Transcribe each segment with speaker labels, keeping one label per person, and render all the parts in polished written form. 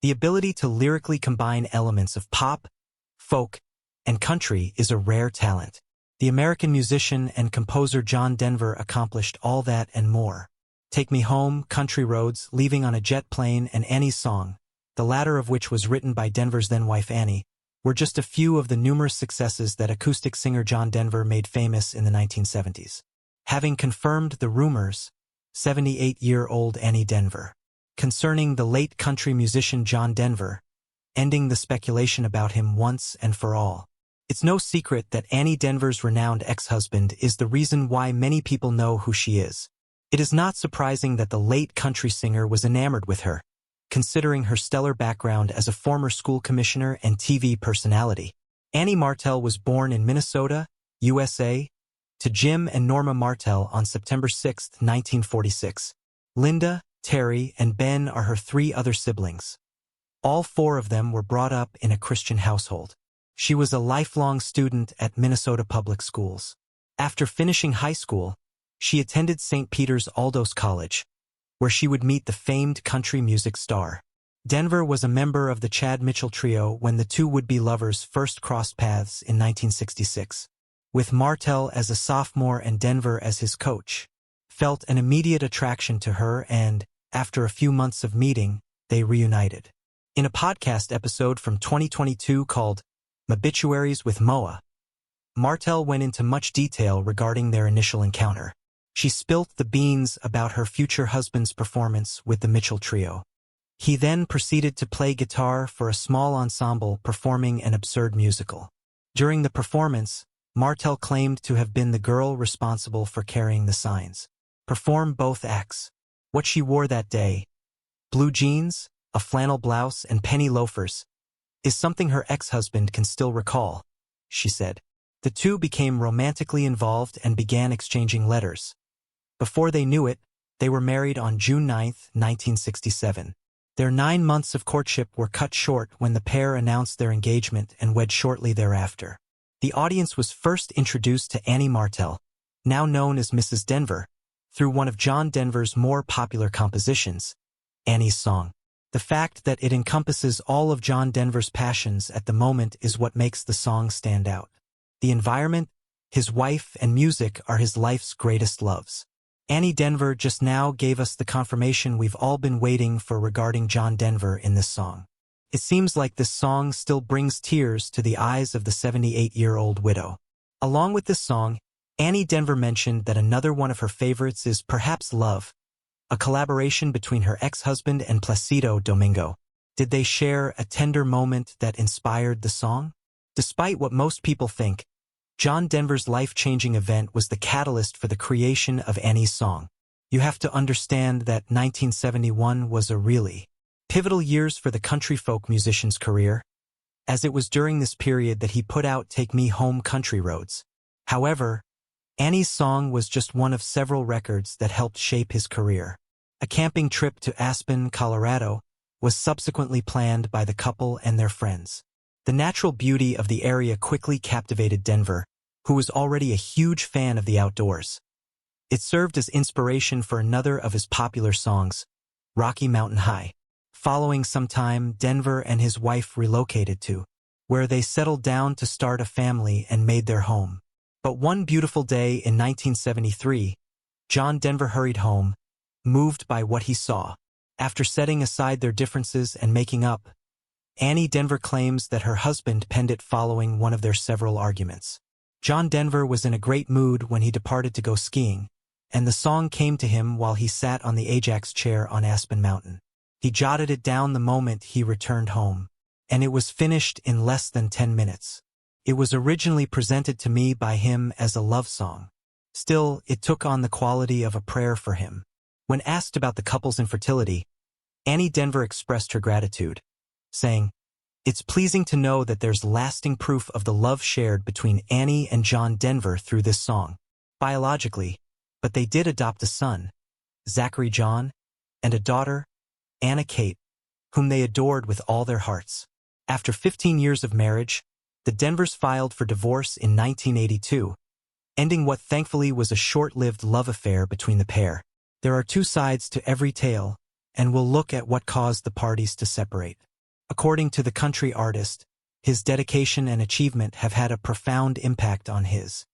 Speaker 1: The ability to lyrically combine elements of pop, folk, and country is a rare talent. The American musician and composer John Denver accomplished all that and more. Take Me Home, Country Roads, Leaving on a Jet Plane, and Annie's Song, the latter of which was written by Denver's then-wife Annie, were just a few of the numerous successes that acoustic singer John Denver made famous in the 1970s. Having confirmed the rumors, 78-year-old Annie Denver, concerning the late country musician John Denver, ending the speculation about him once and for all. It's no secret that Annie Denver's renowned ex-husband is the reason why many people know who she is. It is not surprising that the late country singer was enamored with her, considering her stellar background as a former school commissioner and TV personality. Annie Martell was born in Minnesota, USA, to Jim and Norma Martell on September 6, 1946. Linda, Terry, and Ben are her three other siblings. All four of them were brought up in a Christian household. She was a lifelong student at Minnesota Public Schools. After finishing high school, she attended St. Peter's Aldous College, where she would meet the famed country music star. Denver was a member of the Chad Mitchell Trio when the two would-be lovers first crossed paths in 1966. With Martell as a sophomore and Denver as his coach, felt an immediate attraction to her and, after a few months of meeting, they reunited. In a podcast episode from 2022 called Obituaries with Moa, Martell went into much detail regarding their initial encounter. She spilt the beans about her future husband's performance with the Mitchell Trio. He then proceeded to play guitar for a small ensemble performing an absurd musical. During the performance, Martell claimed to have been the girl responsible for carrying the signs. Perform both acts. What she wore that day, blue jeans, a flannel blouse, and penny loafers, is something her ex-husband can still recall, she said. The two became romantically involved and began exchanging letters. Before they knew it, they were married on June 9, 1967. Their 9 months of courtship were cut short when the pair announced their engagement and wed shortly thereafter. The audience was first introduced to Annie Martell, now known as Mrs. Denver, through one of John Denver's more popular compositions, Annie's Song. The fact that it encompasses all of John Denver's passions at the moment is what makes the song stand out. The environment, his wife, and music are his life's greatest loves. Annie Denver just now gave us the confirmation we've all been waiting for regarding John Denver in this song. It seems like this song still brings tears to the eyes of the 78-year-old widow. Along with this song, Annie Denver mentioned that another one of her favorites is Perhaps Love, a collaboration between her ex-husband and Placido Domingo. Did they share a tender moment that inspired the song? Despite what most people think, John Denver's life-changing event was the catalyst for the creation of Annie's Song. You have to understand that 1971 was a really pivotal years for the country folk musician's career, as it was during this period that he put out Take Me Home, Country Roads. However, Annie's Song was just one of several records that helped shape his career. A camping trip to Aspen, Colorado, was subsequently planned by the couple and their friends. The natural beauty of the area quickly captivated Denver, who was already a huge fan of the outdoors. It served as inspiration for another of his popular songs, Rocky Mountain High. Following some time, Denver and his wife relocated to where they settled down to start a family and made their home. But one beautiful day in 1973, John Denver hurried home, moved by what he saw. After setting aside their differences and making up, Annie Denver claims that her husband penned it following one of their several arguments. John Denver was in a great mood when he departed to go skiing, and the song came to him while he sat on the Ajax chair on Aspen Mountain. He jotted it down the moment he returned home, and it was finished in less than 10 minutes. It was originally presented to me by him as a love song. Still, it took on the quality of a prayer for him. When asked about the couple's infertility, Annie Denver expressed her gratitude, saying, "It's pleasing to know that there's lasting proof of the love shared between Annie and John Denver through this song. Biologically, but they did adopt a son, Zachary John, and a daughter, Anna Kate, whom they adored with all their hearts." After 15 years of marriage, the Denvers filed for divorce in 1982, ending what thankfully was a short-lived love affair between the pair. There are two sides to every tale, and we'll look at what caused the parties to separate. According to the country artist, his dedication and achievement have had a profound impact on his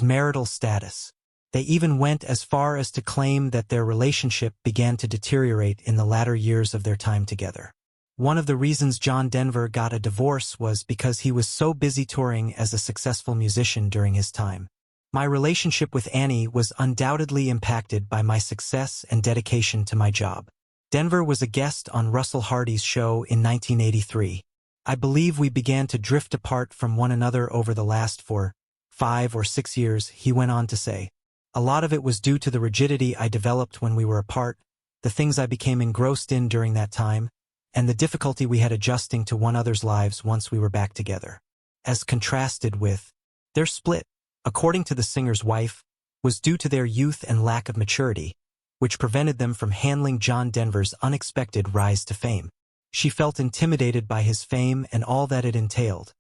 Speaker 1: marital status. They even went as far as to claim that their relationship began to deteriorate in the latter years of their time together. One of the reasons John Denver got a divorce was because he was so busy touring as a successful musician during his time. My relationship with Annie was undoubtedly impacted by my success and dedication to my job. Denver was a guest on Russell Hardy's show in 1983. I believe we began to drift apart from one another over the last 5 or 6 years, he went on to say. A lot of it was due to the rigidity I developed when we were apart, the things I became engrossed in during that time, and the difficulty we had adjusting to one another's lives once we were back together. As contrasted with their split, according to the singer's wife, was due to their youth and lack of maturity, which prevented them from handling John Denver's unexpected rise to fame. She felt intimidated by his fame and all that it entailed.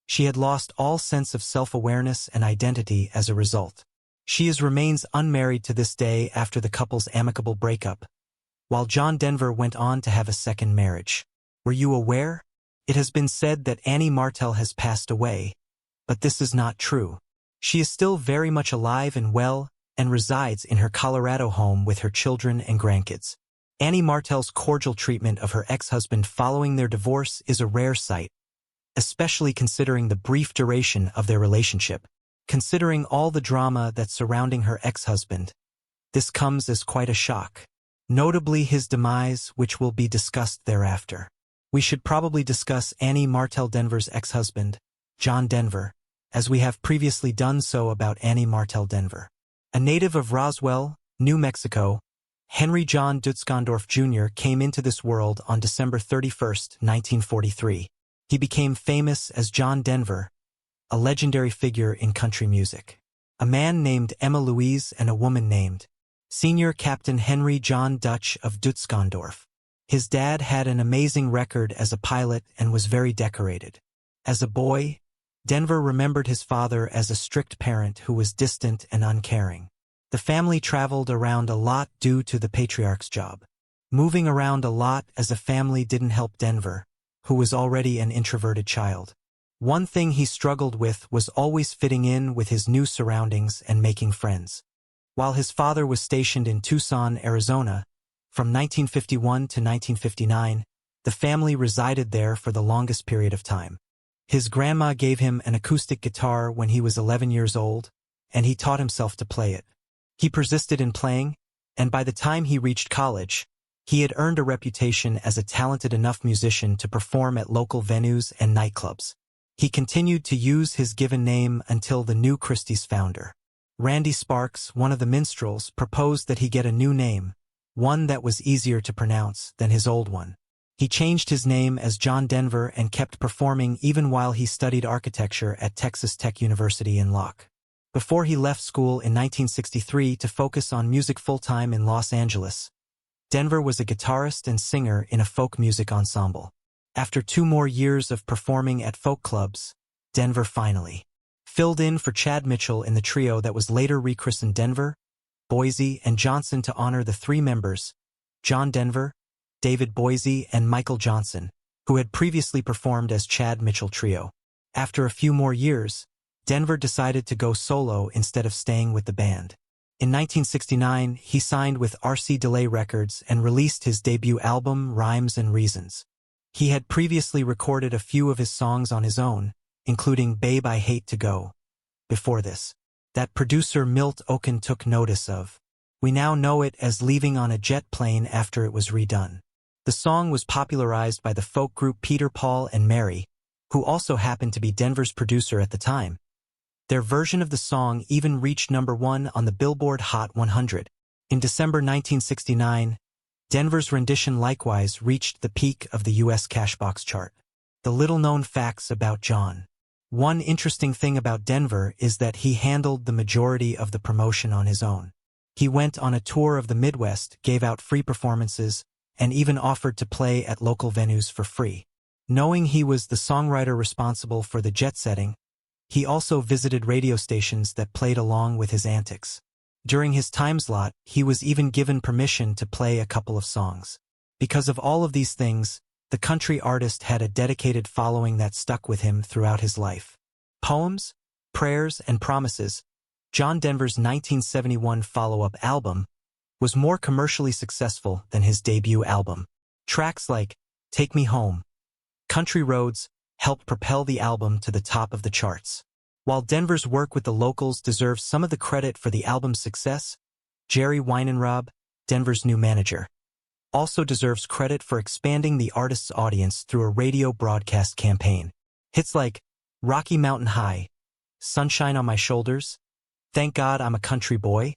Speaker 1: She had lost all sense of self-awareness and identity as a result. She remains unmarried to this day after the couple's amicable breakup, while John Denver went on to have a second marriage. Were you aware? It has been said that Annie Martel has passed away, but this is not true. She is still very much alive and well, and resides in her Colorado home with her children and grandkids. Annie Martel's cordial treatment of her ex-husband following their divorce is a rare sight, especially considering the brief duration of their relationship. Considering all the drama that's surrounding her ex-husband, this comes as quite a shock. Notably his demise, which will be discussed thereafter. We should probably discuss Annie Martel Denver's ex-husband, John Denver, as we have previously done so about Annie Martel Denver. A native of Roswell, New Mexico, Henry John Dutzkondorf Jr. came into this world on December 31, 1943. He became famous as John Denver, a legendary figure in country music. A man named Emma Louise and a woman named Senior Captain Henry John Dutch of Dutzkondorf. His dad had an amazing record as a pilot and was very decorated. As a boy, Denver remembered his father as a strict parent who was distant and uncaring. The family traveled around a lot due to the patriarch's job. Moving around a lot as a family didn't help Denver, who was already an introverted child. One thing he struggled with was always fitting in with his new surroundings and making friends. While his father was stationed in Tucson, Arizona, from 1951 to 1959, the family resided there for the longest period of time. His grandma gave him an acoustic guitar when he was 11 years old, and he taught himself to play it. He persisted in playing, and by the time he reached college, he had earned a reputation as a talented enough musician to perform at local venues and nightclubs. He continued to use his given name until the New Christie's founder, Randy Sparks, one of the minstrels, proposed that he get a new name, one that was easier to pronounce than his old one. He changed his name as John Denver and kept performing even while he studied architecture at Texas Tech University in Locke. Before he left school in 1963 to focus on music full-time in Los Angeles, Denver was a guitarist and singer in a folk music ensemble. After 2 more years of performing at folk clubs, Denver finally filled in for Chad Mitchell in the trio that was later rechristened Denver, Boise, and Johnson to honor the 3 members, John Denver, David Boise, and Michael Johnson, who had previously performed as Chad Mitchell Trio. After a few more years, Denver decided to go solo instead of staying with the band. In 1969, he signed with RC Delay Records and released his debut album, Rhymes and Reasons. He had previously recorded a few of his songs on his own, including Babe I Hate to Go. Before this, that producer Milt Oken took notice of. We now know it as Leaving on a Jet Plane after it was redone. The song was popularized by the folk group Peter, Paul, and Mary, who also happened to be Denver's producer at the time. Their version of the song even reached #1 on the Billboard Hot 100. In December 1969, Denver's rendition likewise reached the peak of the U.S. Cashbox chart. The little-known facts about John. One interesting thing about Denver is that he handled the majority of the promotion on his own. He went on a tour of the Midwest, gave out free performances, and even offered to play at local venues for free. Knowing he was the songwriter responsible for the jet setting, he also visited radio stations that played along with his antics. During his time slot, he was even given permission to play a couple of songs. Because of all of these things, the country artist had a dedicated following that stuck with him throughout his life. Poems, Prayers, and Promises, John Denver's 1971 follow-up album, was more commercially successful than his debut album. Tracks like Take Me Home, Country Roads helped propel the album to the top of the charts. While Denver's work with the locals deserves some of the credit for the album's success, Jerry Weinenrob, Denver's new manager, also deserves credit for expanding the artist's audience through a radio broadcast campaign. Hits like Rocky Mountain High, Sunshine on My Shoulders, Thank God I'm a Country Boy,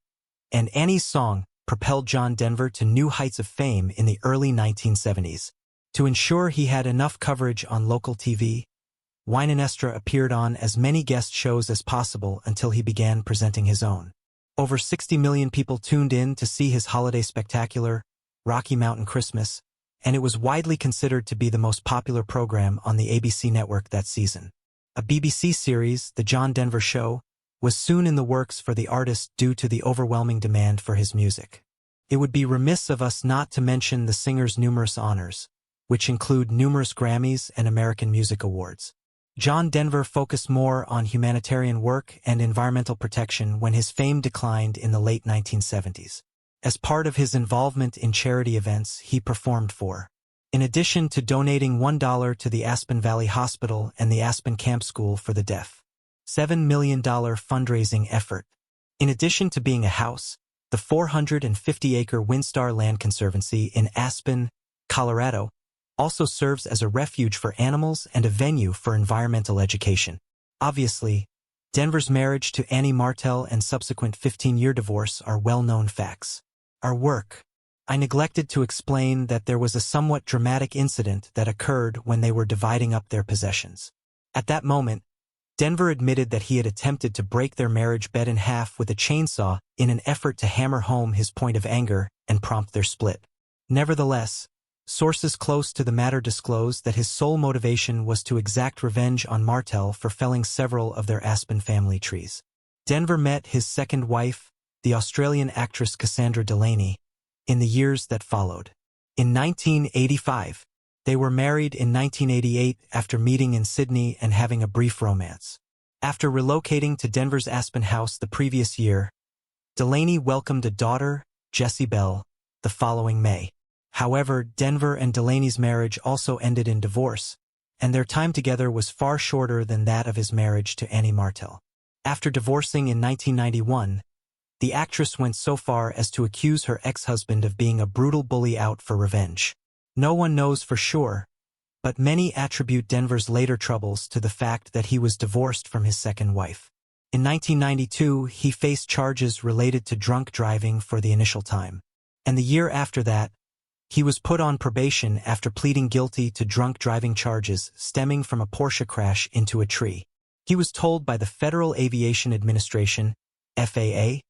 Speaker 1: and Annie's Song propelled John Denver to new heights of fame in the early 1970s. To ensure he had enough coverage on local TV, Weinenestra appeared on as many guest shows as possible until he began presenting his own. Over 60 million people tuned in to see his holiday spectacular, Rocky Mountain Christmas, and it was widely considered to be the most popular program on the ABC network that season. A BBC series, The John Denver Show, was soon in the works for the artist due to the overwhelming demand for his music. It would be remiss of us not to mention the singer's numerous honors, which include numerous Grammys and American Music Awards. John Denver focused more on humanitarian work and environmental protection when his fame declined in the late 1970s. As part of his involvement in charity events he performed for, in addition to donating $1 to the Aspen Valley Hospital and the Aspen Camp School for the Deaf, $7 million fundraising effort. In addition to being a house, the 450-acre Windstar Land Conservancy in Aspen, Colorado, also serves as a refuge for animals and a venue for environmental education. Obviously, Denver's marriage to Annie Martell and subsequent 15-year divorce are well-known facts. Our work. I neglected to explain that there was a somewhat dramatic incident that occurred when they were dividing up their possessions. At that moment, Denver admitted that he had attempted to break their marriage bed in half with a chainsaw in an effort to hammer home his point of anger and prompt their split. Nevertheless, sources close to the matter disclosed that his sole motivation was to exact revenge on Martell for felling several of their Aspen family trees. Denver met his second wife, the Australian actress Cassandra Delaney, in the years that followed. In 1985, they were married in 1988 after meeting in Sydney and having a brief romance. After relocating to Denver's Aspen house the previous year, Delaney welcomed a daughter, Jessie Bell, the following May. However, Denver and Delaney's marriage also ended in divorce, and their time together was far shorter than that of his marriage to Annie Martell. After divorcing in 1991, the actress went so far as to accuse her ex-husband of being a brutal bully out for revenge. No one knows for sure, but many attribute Denver's later troubles to the fact that he was divorced from his second wife. In 1992, he faced charges related to drunk driving for the initial time, and the year after that, he was put on probation after pleading guilty to drunk driving charges stemming from a Porsche crash into a tree. He was told by the Federal Aviation Administration, FAA,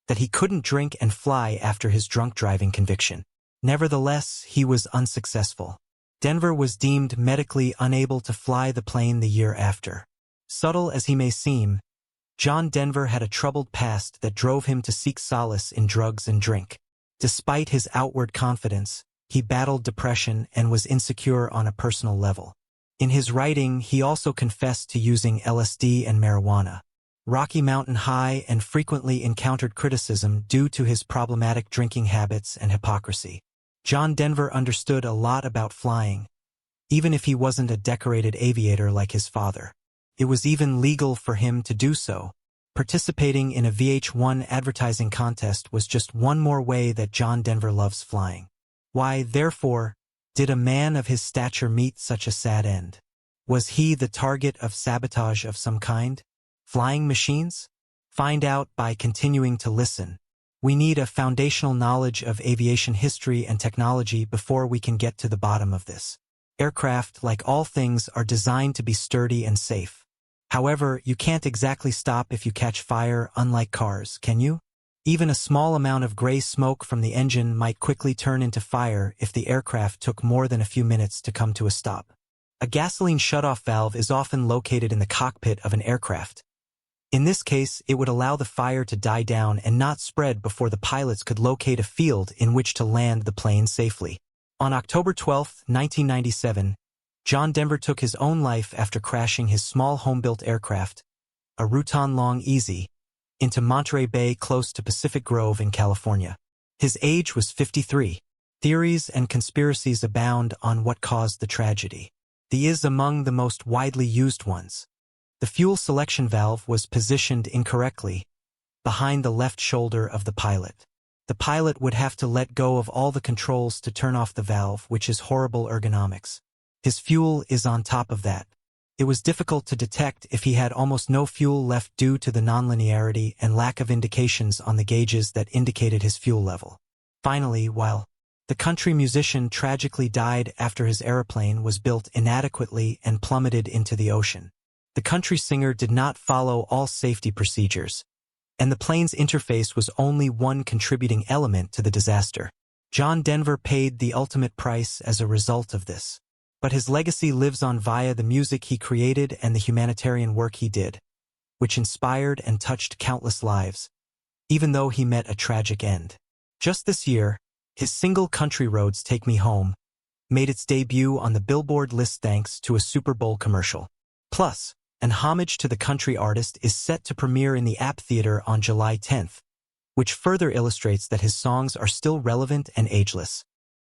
Speaker 1: that he couldn't drink and fly after his drunk driving conviction. Nevertheless, he was unsuccessful. Denver was deemed medically unable to fly the plane the year after. Subtle as he may seem, John Denver had a troubled past that drove him to seek solace in drugs and drink. Despite his outward confidence, he battled depression and was insecure on a personal level. In his writing, he also confessed to using LSD and marijuana. Rocky Mountain High and frequently encountered criticism due to his problematic drinking habits and hypocrisy. John Denver understood a lot about flying, even if he wasn't a decorated aviator like his father. It was even legal for him to do so. Participating in a VH1 advertising contest was just one more way that John Denver loves flying. Why, therefore, did a man of his stature meet such a sad end? Was he the target of sabotage of some kind? Flying machines? Find out by continuing to listen. We need a foundational knowledge of aviation history and technology before we can get to the bottom of this. Aircraft, like all things, are designed to be sturdy and safe. However, you can't exactly stop if you catch fire, unlike cars, can you? Even a small amount of gray smoke from the engine might quickly turn into fire if the aircraft took more than a few minutes to come to a stop. A gasoline shutoff valve is often located in the cockpit of an aircraft. In this case, it would allow the fire to die down and not spread before the pilots could locate a field in which to land the plane safely. On October 12, 1997, John Denver took his own life after crashing his small home-built aircraft, a Rutan Long Easy, into Monterey Bay close to Pacific Grove in California. His age was 53. Theories and conspiracies abound on what caused the tragedy. The is among the most widely used ones. The fuel selection valve was positioned incorrectly, behind the left shoulder of the pilot. The pilot would have to let go of all the controls to turn off the valve, which is horrible ergonomics. His fuel is on top of that. It was difficult to detect if he had almost no fuel left due to the nonlinearity and lack of indications on the gauges that indicated his fuel level. Finally, while the country musician tragically died after his airplane was built inadequately and plummeted into the ocean, the country singer did not follow all safety procedures, and the plane's interface was only one contributing element to the disaster. John Denver paid the ultimate price as a result of this. But his legacy lives on via the music he created and the humanitarian work he did, which inspired and touched countless lives, even though he met a tragic end. Just this year, his single Country Roads Take Me Home made its debut on the Billboard list thanks to a Super Bowl commercial. Plus, an homage to the country artist is set to premiere in the App Theater on July 10th, which further illustrates that his songs are still relevant and ageless.